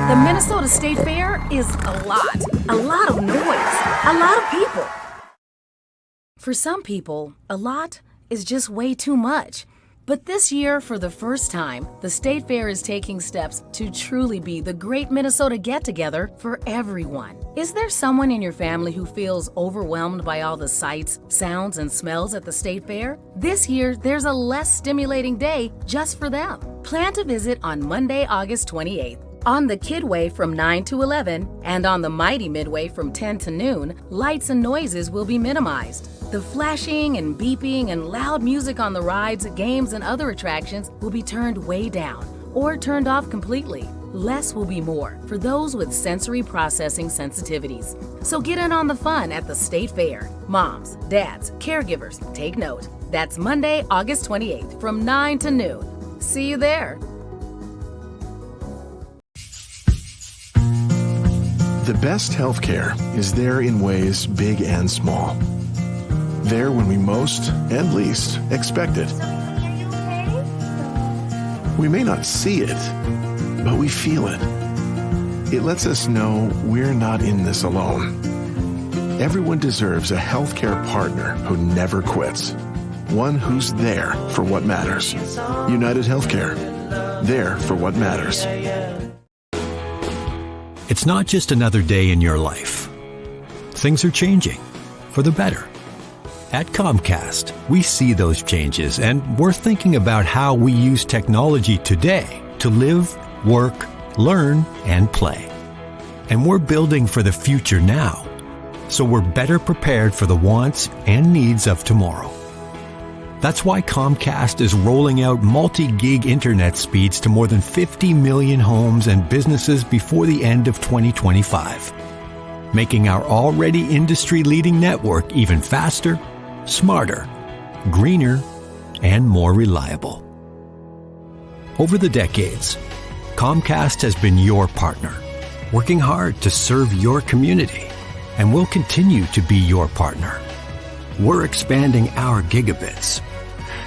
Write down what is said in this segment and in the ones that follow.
The Minnesota State Fair is a lot of noise, a lot of people. For some people, a lot is just way too much. But this year, for the first time, the State Fair is taking steps to truly be the great Minnesota get-together for everyone. Is there someone in your family who feels overwhelmed by all the sights, sounds, and smells at the State Fair? This year, there's a less stimulating day just for them. Plan to visit on Monday, August 28th. On the Kidway from 9 to 11 and on the Mighty Midway from 10 to noon, lights and noises will be minimized. The flashing and beeping and loud music on the rides, games, and other attractions will be turned way down or turned off completely. Less will be more for those with sensory processing sensitivities. So get in on the fun at the State Fair. Moms, dads, caregivers, take note. That's Monday, August 28th from 9 to noon. See you there. The best healthcare is there in ways big and small. There when we most and least expect it. We may not see it, but we feel it. It lets us know we're not in this alone. Everyone deserves a healthcare partner who never quits. One who's there for what matters. United Healthcare. There for what matters. It's not just another day in your life. Things are changing for the better. At Comcast, we see those changes, and we're thinking about how we use technology today to live, work, learn, and play. And we're building for the future now, so we're better prepared for the wants and needs of tomorrow. That's why Comcast is rolling out multi-gig internet speeds to more than 50 million homes and businesses before the end of 2025, making our already industry-leading network even faster, smarter, greener, and more reliable. Over the decades, Comcast has been your partner, working hard to serve your community, and will continue to be your partner. We're expanding our gigabits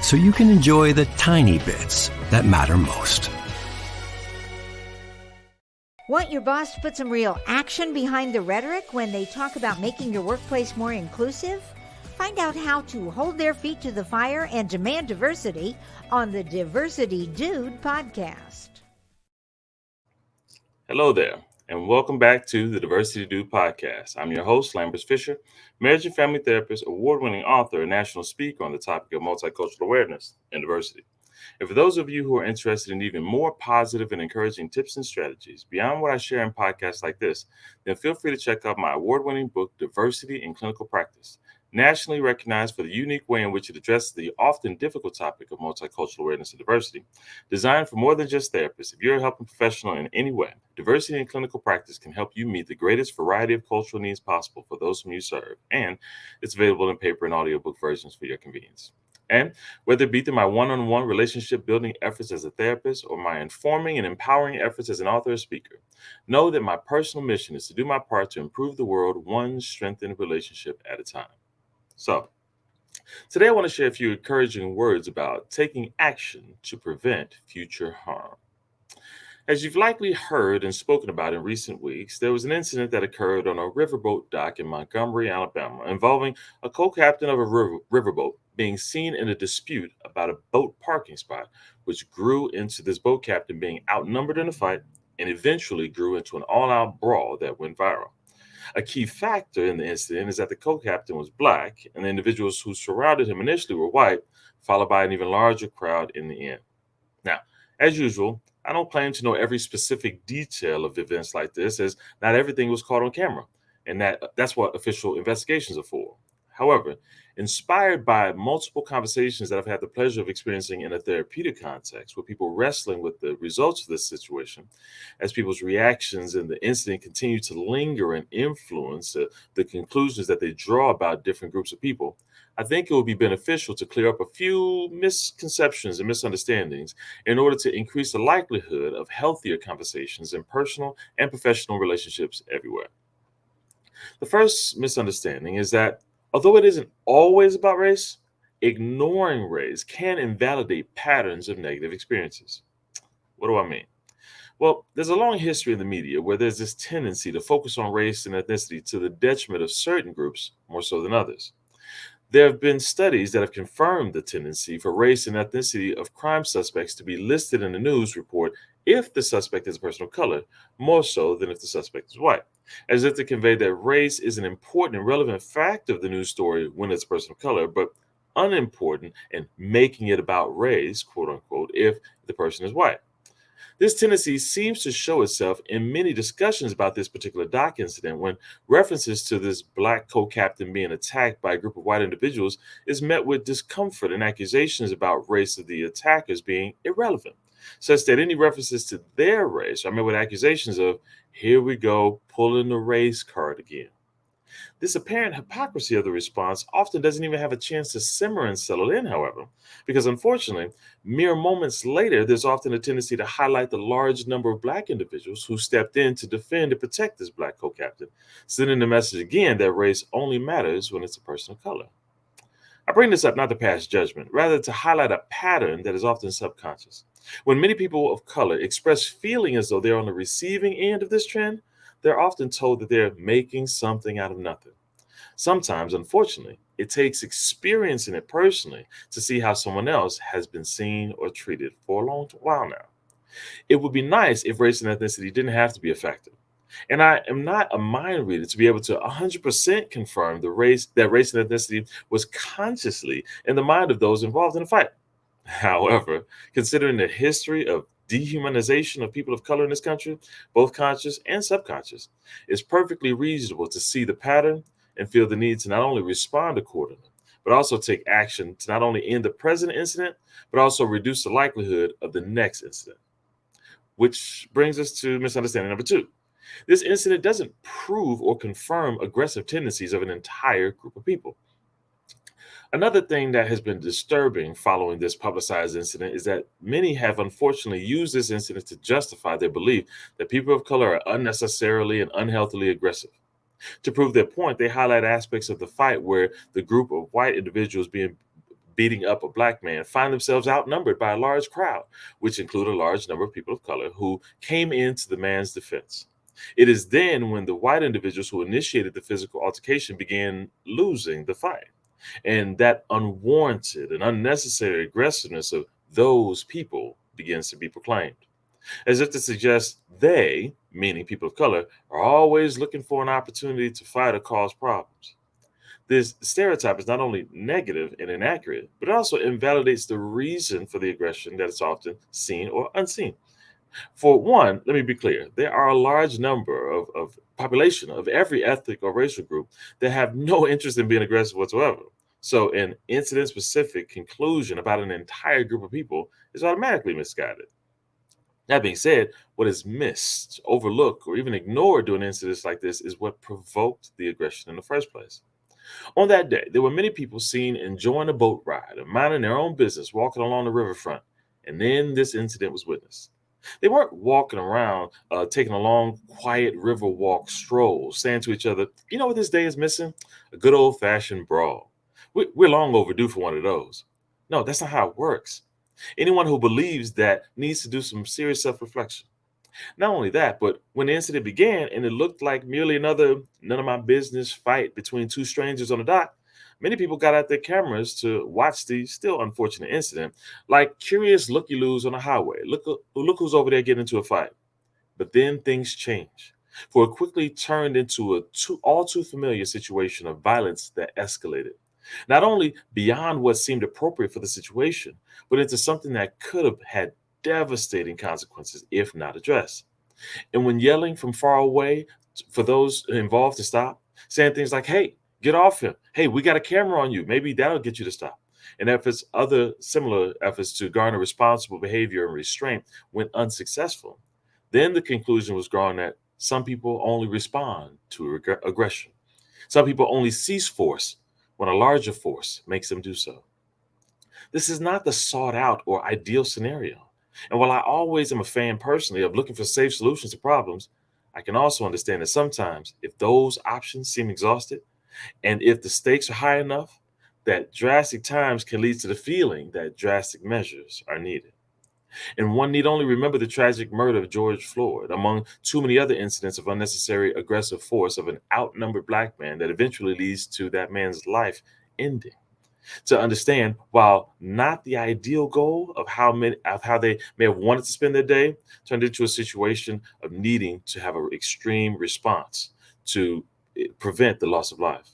so you can enjoy the tiny bits that matter most. Want your boss to put some real action behind the rhetoric when they talk about making your workplace more inclusive? Find out how to hold their feet to the fire and demand diversity on the Diversity Dude podcast. Hello there, and welcome back to the Diversity Dude podcast. I'm your host, Lambert Fisher, marriage and family therapist, award-winning author, and national speaker on the topic of multicultural awareness and diversity. And for those of you who are interested in even more positive and encouraging tips and strategies beyond what I share in podcasts like this, then feel free to check out my award-winning book, Diversity in Clinical Practice, nationally recognized for the unique way in which it addresses the often difficult topic of multicultural awareness and diversity. Designed for more than just therapists, if you're a helping professional in any way, Diversity in Clinical Practice can help you meet the greatest variety of cultural needs possible for those whom you serve, and it's available in paper and audiobook versions for your convenience. And whether it be through my one-on-one relationship building efforts as a therapist or my informing and empowering efforts as an author or speaker, know that my personal mission is to do my part to improve the world one strengthened relationship at a time. So, today I want to share a few encouraging words about taking action to prevent future harm. As you've likely heard and spoken about in recent weeks, there was an incident that occurred on a riverboat dock in Montgomery, Alabama, involving a co-captain of a riverboat being seen in a dispute about a boat parking spot, which grew into this boat captain being outnumbered in a fight and eventually grew into an all-out brawl that went viral. A key factor in the incident is that the co-captain was black and the individuals who surrounded him initially were white, followed by an even larger crowd in the end. Now, as usual, I don't claim to know every specific detail of events like this, as not everything was caught on camera, and that's what official investigations are for. However, inspired by multiple conversations that I've had the pleasure of experiencing in a therapeutic context with people wrestling with the results of this situation, as people's reactions in the incident continue to linger and influence the conclusions that they draw about different groups of people, I think it would be beneficial to clear up a few misconceptions and misunderstandings in order to increase the likelihood of healthier conversations in personal and professional relationships everywhere. The first misunderstanding is that although it isn't always about race, ignoring race can invalidate patterns of negative experiences. What do I mean? Well, there's a long history in the media where there's this tendency to focus on race and ethnicity to the detriment of certain groups more so than others. There have been studies that have confirmed the tendency for race and ethnicity of crime suspects to be listed in a news report if the suspect is a person of color, more so than if the suspect is white, as if to convey that race is an important and relevant fact of the news story when it's a person of color, but unimportant and making it about race, quote unquote, if the person is white. This tendency seems to show itself in many discussions about this particular dock incident when references to this black co-captain being attacked by a group of white individuals is met with discomfort and accusations about race of the attackers being irrelevant, such that any references to their race are met with accusations of, here we go, pulling the race card again. This apparent hypocrisy of the response often doesn't even have a chance to simmer and settle in, however, because unfortunately, mere moments later, there's often a tendency to highlight the large number of black individuals who stepped in to defend and protect this black co-captain, sending the message again that race only matters when it's a person of color. I bring this up not to pass judgment, rather to highlight a pattern that is often subconscious. When many people of color express feeling as though they're on the receiving end of this trend, they're often told that they're making something out of nothing. Sometimes, unfortunately, it takes experiencing it personally to see how someone else has been seen or treated for a long while now. It would be nice if race and ethnicity didn't have to be a factor. And I am not a mind reader to be able to 100% confirm that race and ethnicity was consciously in the mind of those involved in the fight. However, considering the history of dehumanization of people of color in this country, both conscious and subconscious, it's perfectly reasonable to see the pattern and feel the need to not only respond accordingly, but also take action to not only end the present incident, but also reduce the likelihood of the next incident. Which brings us to misunderstanding number two. This incident doesn't prove or confirm aggressive tendencies of an entire group of people. Another thing that has been disturbing following this publicized incident is that many have unfortunately used this incident to justify their belief that people of color are unnecessarily and unhealthily aggressive. To prove their point, they highlight aspects of the fight where the group of white individuals beating up a black man find themselves outnumbered by a large crowd, which include a large number of people of color who came into the man's defense. It is then when the white individuals who initiated the physical altercation began losing the fight. And that unwarranted and unnecessary aggressiveness of those people begins to be proclaimed, as if to suggest they, meaning people of color, are always looking for an opportunity to fight or cause problems. This stereotype is not only negative and inaccurate, but it also invalidates the reason for the aggression that is often seen or unseen. For one, let me be clear, there are a large number of population of every ethnic or racial group that have no interest in being aggressive whatsoever. So an incident-specific conclusion about an entire group of people is automatically misguided. That being said, what is missed, overlooked, or even ignored during incidents like this is what provoked the aggression in the first place. On that day, there were many people seen enjoying a boat ride and minding their own business, walking along the riverfront, and then this incident was witnessed. They weren't walking around taking a long, quiet river walk stroll, saying to each other, you know what this day is missing? A good old-fashioned brawl. We're long overdue for one of those. No, that's not how it works. Anyone who believes that needs to do some serious self-reflection. Not only that, but when the incident began and it looked like merely another none of my business fight between two strangers on the dock, many people got out their cameras to watch the still unfortunate incident, like curious looky-loos on a highway. Look who's over there getting into a fight. But then things changed, for it quickly turned into a all too familiar situation of violence that escalated. Not only beyond what seemed appropriate for the situation, but into something that could have had devastating consequences if not addressed. And when yelling from far away for those involved to stop, saying things like, hey, get off him. Hey, we got a camera on you. Maybe that'll get you to stop. And other similar efforts to garner responsible behavior and restraint went unsuccessful. Then the conclusion was drawn that some people only respond to aggression. Some people only cease force when a larger force makes them do so. This is not the sought out or ideal scenario. And while I always am a fan personally of looking for safe solutions to problems, I can also understand that sometimes if those options seem exhausted and if the stakes are high enough, that drastic times can lead to the feeling that drastic measures are needed. And one need only remember the tragic murder of George Floyd, among too many other incidents of unnecessary aggressive force of an outnumbered black man that eventually leads to that man's life ending. To understand, while not the ideal goal of how they may have wanted to spend their day, turned into a situation of needing to have an extreme response to prevent the loss of life.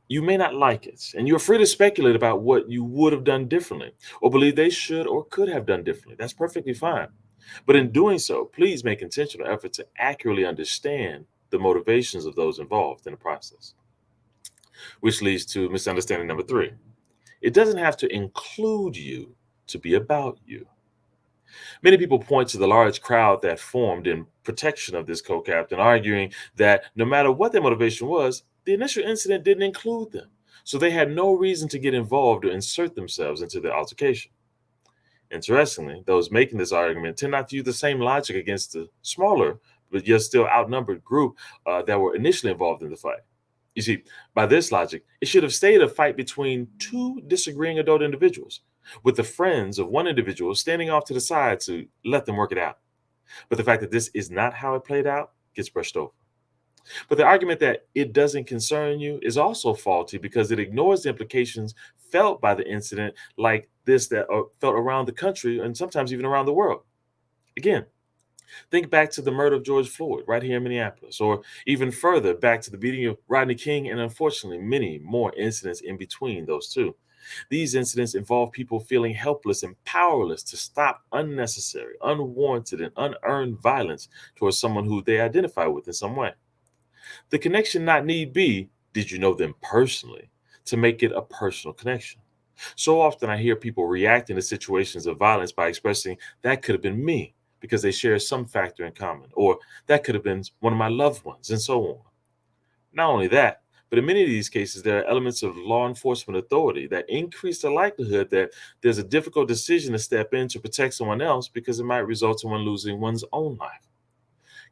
You may not like it, and you're free to speculate about what you would have done differently or believe they should or could have done differently. That's perfectly fine. But in doing so, please make intentional effort to accurately understand the motivations of those involved in the process, which leads to misunderstanding number three. It doesn't have to include you to be about you. Many people point to the large crowd that formed in protection of this co-captain, arguing that no matter what their motivation was, the initial incident didn't include them. So they had no reason to get involved or insert themselves into the altercation. Interestingly, those making this argument tend not to use the same logic against the smaller, but yet still outnumbered group that were initially involved in the fight. You see, by this logic, it should have stayed a fight between two disagreeing adult individuals, with the friends of one individual standing off to the side to let them work it out. But the fact that this is not how it played out gets brushed over. But the argument that it doesn't concern you is also faulty because it ignores the implications felt by the incident like this that are felt around the country and sometimes even around the world. Again, think back to the murder of George Floyd right here in Minneapolis, or even further back to the beating of Rodney King, and unfortunately, many more incidents in between those two. These incidents involve people feeling helpless and powerless to stop unnecessary, unwarranted, and unearned violence towards someone who they identify with in some way. The connection not need be, did you know them personally, to make it a personal connection. So often I hear people reacting to situations of violence by expressing that could have been me because they share some factor in common, or that could have been one of my loved ones, and so on. Not only that, but in many of these cases, there are elements of law enforcement authority that increase the likelihood that there's a difficult decision to step in to protect someone else because it might result in one losing one's own life.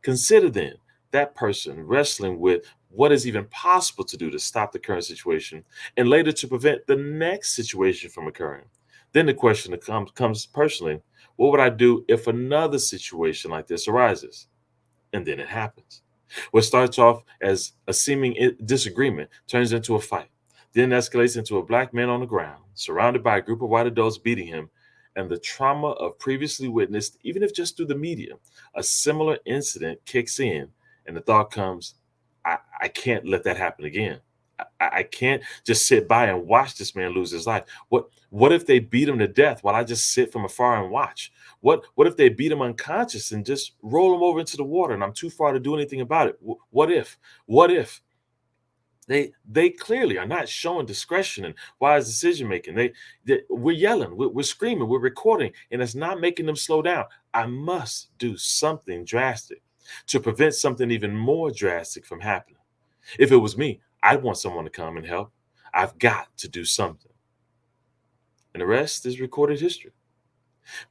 Consider then that person wrestling with what is even possible to do to stop the current situation and later to prevent the next situation from occurring. Then the question that comes personally, what would I do if another situation like this arises? And then it happens. What starts off as a seeming disagreement turns into a fight, then escalates into a black man on the ground, surrounded by a group of white adults beating him, and the trauma of previously witnessed, even if just through the media, a similar incident kicks in, and the thought comes, I can't let that happen again. I can't just sit by and watch this man lose his life. What if they beat him to death while I just sit from afar and watch? What if they beat him unconscious and just roll him over into the water and I'm too far to do anything about it? What if? What if? They clearly are not showing discretion and wise decision making. We're yelling, we're screaming, we're recording, and it's not making them slow down. I must do something drastic to prevent something even more drastic from happening. If it was me, I'd want someone to come and help. I've got to do something. And the rest is recorded history.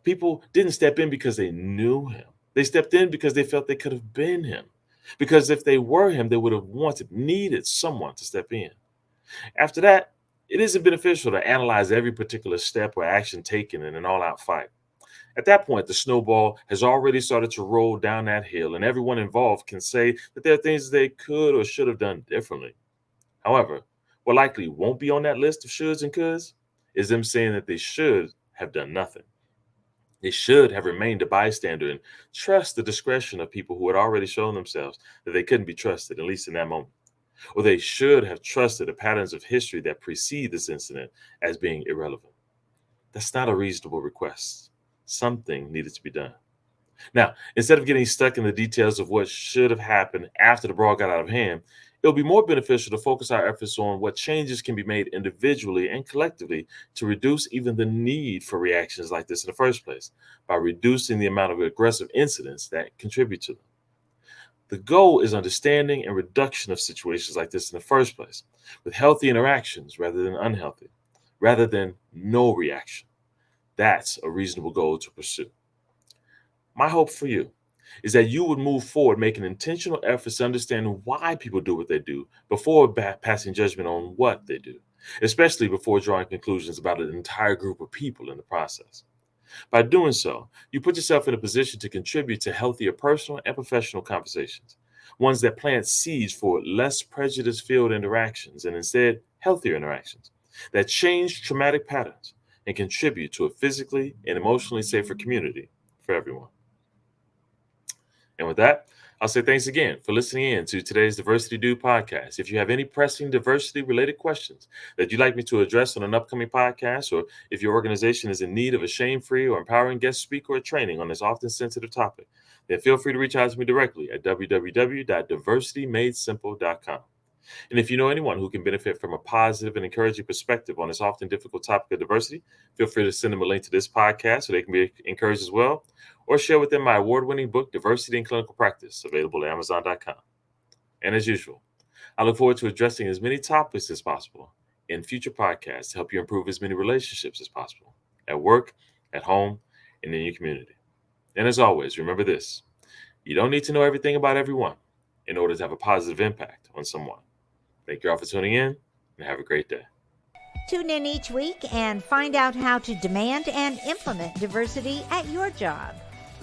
People didn't step in because they knew him. They stepped in because they felt they could have been him. Because if they were him, they would have needed someone to step in. After that, it isn't beneficial to analyze every particular step or action taken in an all-out fight. At that point, the snowball has already started to roll down that hill, and everyone involved can say that there are things they could or should have done differently. However, what likely won't be on that list of shoulds and coulds is them saying that they should have done nothing. They should have remained a bystander and trust the discretion of people who had already shown themselves that they couldn't be trusted, at least in that moment. Or they should have trusted the patterns of history that precede this incident as being irrelevant. That's not a reasonable request. Something needed to be done. Now, instead of getting stuck in the details of what should have happened after the brawl got out of hand, it'll be more beneficial to focus our efforts on what changes can be made individually and collectively to reduce even the need for reactions like this in the first place, by reducing the amount of aggressive incidents that contribute to them. The goal is understanding and reduction of situations like this in the first place, with healthy interactions rather than unhealthy, rather than no reaction. That's a reasonable goal to pursue. My hope for you is that you would move forward making intentional efforts to understand why people do what they do before passing judgment on what they do, especially before drawing conclusions about an entire group of people in the process. By doing so, you put yourself in a position to contribute to healthier personal and professional conversations, ones that plant seeds for less prejudice-filled interactions and instead healthier interactions that change traumatic patterns and contribute to a physically and emotionally safer community for everyone. And with that, I'll say thanks again for listening in to today's Diversity Dude podcast. If you have any pressing diversity-related questions that you'd like me to address on an upcoming podcast, or if your organization is in need of a shame-free or empowering guest speaker or training on this often sensitive topic, then feel free to reach out to me directly at www.diversitymadesimple.com. And if you know anyone who can benefit from a positive and encouraging perspective on this often difficult topic of diversity, feel free to send them a link to this podcast so they can be encouraged as well, or share with them my award-winning book, Diversity in Clinical Practice, available at Amazon.com. And as usual, I look forward to addressing as many topics as possible in future podcasts to help you improve as many relationships as possible at work, at home, and in your community. And as always, remember this: you don't need to know everything about everyone in order to have a positive impact on someone. Thank you all for tuning in, and have a great day. Tune in each week and find out how to demand and implement diversity at your job.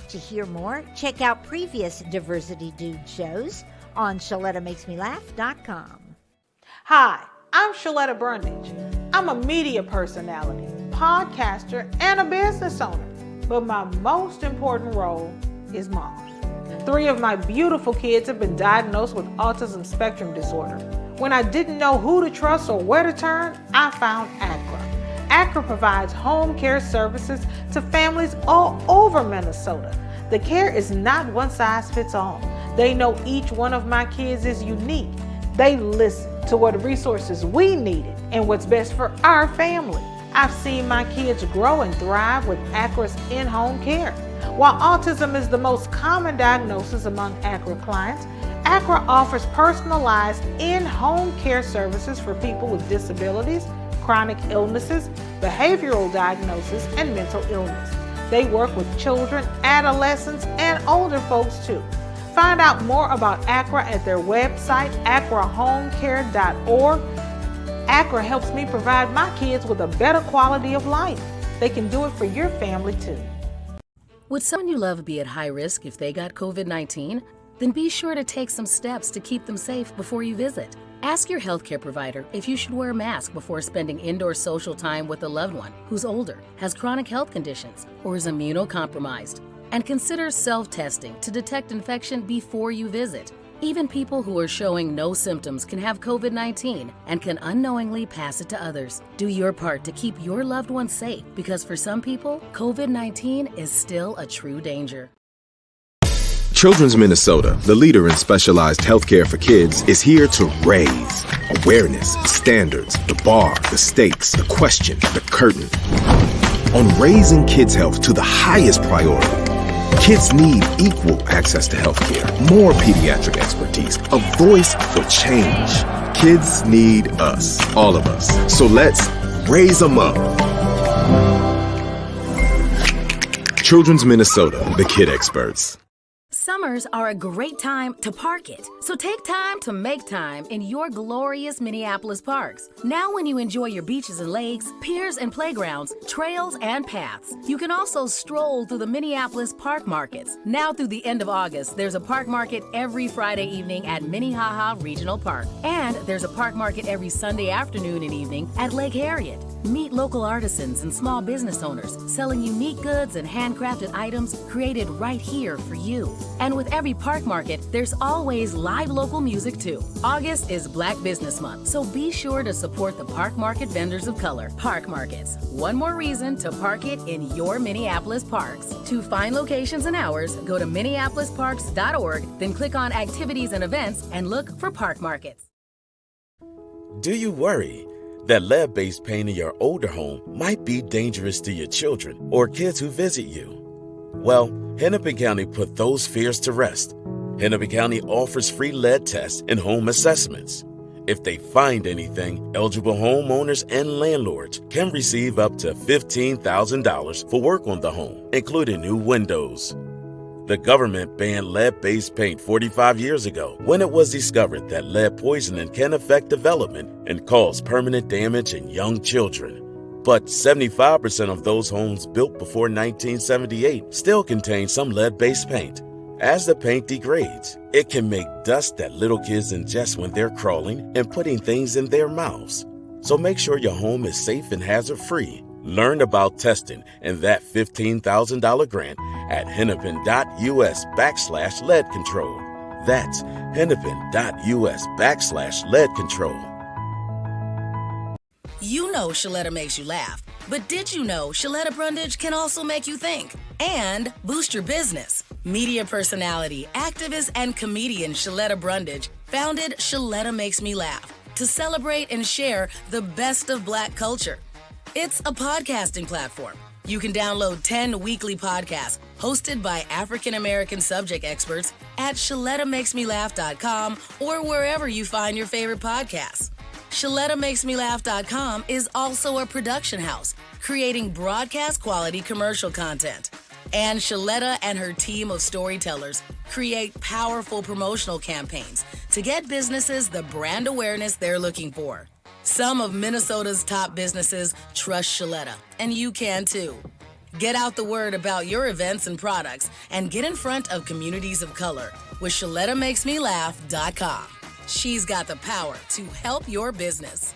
To hear more, check out previous Diversity Dude shows on ShalettaMakesMeLaugh.com. Hi, I'm Shaletta Brundage. I'm a media personality, podcaster, and a business owner. But my most important role is mom. 3 of my beautiful kids have been diagnosed with autism spectrum disorder. When I didn't know who to trust or where to turn, I found ACRA. ACRA provides home care services to families all over Minnesota. The care is not one size fits all. They know each one of my kids is unique. They listen to what resources we needed and what's best for our family. I've seen my kids grow and thrive with ACRA's in-home care. While autism is the most common diagnosis among ACRA clients, ACRA offers personalized in-home care services for people with disabilities, chronic illnesses, behavioral diagnosis, and mental illness. They work with children, adolescents, and older folks too. Find out more about ACRA at their website, acrahomecare.org. ACRA helps me provide my kids with a better quality of life. They can do it for your family too. Would someone you love be at high risk if they got COVID-19? Then be sure to take some steps to keep them safe before you visit. Ask your healthcare provider if you should wear a mask before spending indoor social time with a loved one who's older, has chronic health conditions, or is immunocompromised. And consider self-testing to detect infection before you visit. Even people who are showing no symptoms can have COVID-19 and can unknowingly pass it to others. Do your part to keep your loved ones safe, because for some people, COVID-19 is still a true danger. Children's Minnesota, the leader in specialized healthcare for kids, is here to raise awareness, standards, the bar, the stakes, the question, the curtain. On raising kids' health to the highest priority, kids need equal access to healthcare, more pediatric expertise, a voice for change. Kids need us, all of us. So let's raise them up. Children's Minnesota, the kid experts. Summers are a great time to park it. So take time to make time in your glorious Minneapolis parks. Now when you enjoy your beaches and lakes, piers and playgrounds, trails and paths, you can also stroll through the Minneapolis park markets. Now through the end of August, there's a park market every Friday evening at Minnehaha Regional Park. And there's a park market every Sunday afternoon and evening at Lake Harriet. Meet local artisans and small business owners selling unique goods and handcrafted items created right here for you. And with every park market, there's always live local music too. August is Black Business Month, so be sure to support the park market vendors of color. Park markets. One more reason to park it in your Minneapolis parks. To find locations and hours, go to minneapolisparks.org, then click on Activities and Events and look for park markets. Do you worry that lead-based paint in your older home might be dangerous to your children or kids who visit you? Well, Hennepin County put those fears to rest. Hennepin County offers free lead tests and home assessments. If they find anything, eligible homeowners and landlords can receive up to $15,000 for work on the home, including new windows. The government banned lead-based paint 45 years ago when it was discovered that lead poisoning can affect development and cause permanent damage in young children. But 75% of those homes built before 1978 still contain some lead-based paint. As the paint degrades, it can make dust that little kids ingest when they're crawling and putting things in their mouths. So make sure your home is safe and hazard-free. Learn about testing and that $15,000 grant at hennepin.us/lead control. That's hennepin.us/lead control. You know Shaletta makes you laugh, but did you know Shaletta Brundage can also make you think and boost your business? Media personality, activist, and comedian Shaletta Brundage founded Shaletta Makes Me Laugh to celebrate and share the best of Black culture. It's a podcasting platform. You can download 10 weekly podcasts hosted by African-American subject experts at ShalettaMakesMeLaugh.com or wherever you find your favorite podcasts. ShalettaMakesMeLaugh.com is also a production house, creating broadcast-quality commercial content. And Shaletta and her team of storytellers create powerful promotional campaigns to get businesses the brand awareness they're looking for. Some of Minnesota's top businesses trust Shaletta, and you can too. Get out the word about your events and products and get in front of communities of color with ShalettaMakesMeLaugh.com. She's got the power to help your business.